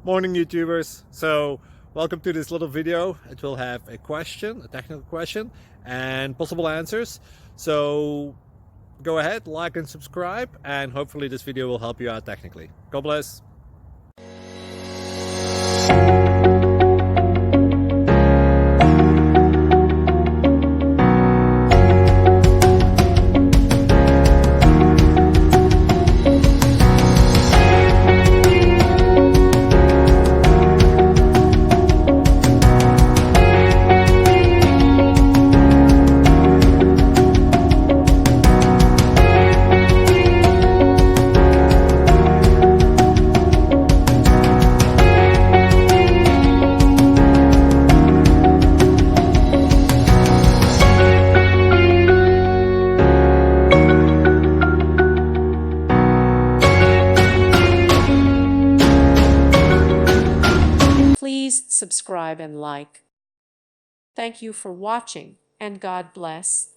Morning YouTubers. So welcome to this little video. It will have a question, a technical question, and possible answers. So go ahead, like and subscribe, and hopefully this video will help you out technically. God bless. Please subscribe and like. Thank you for watching, and God bless.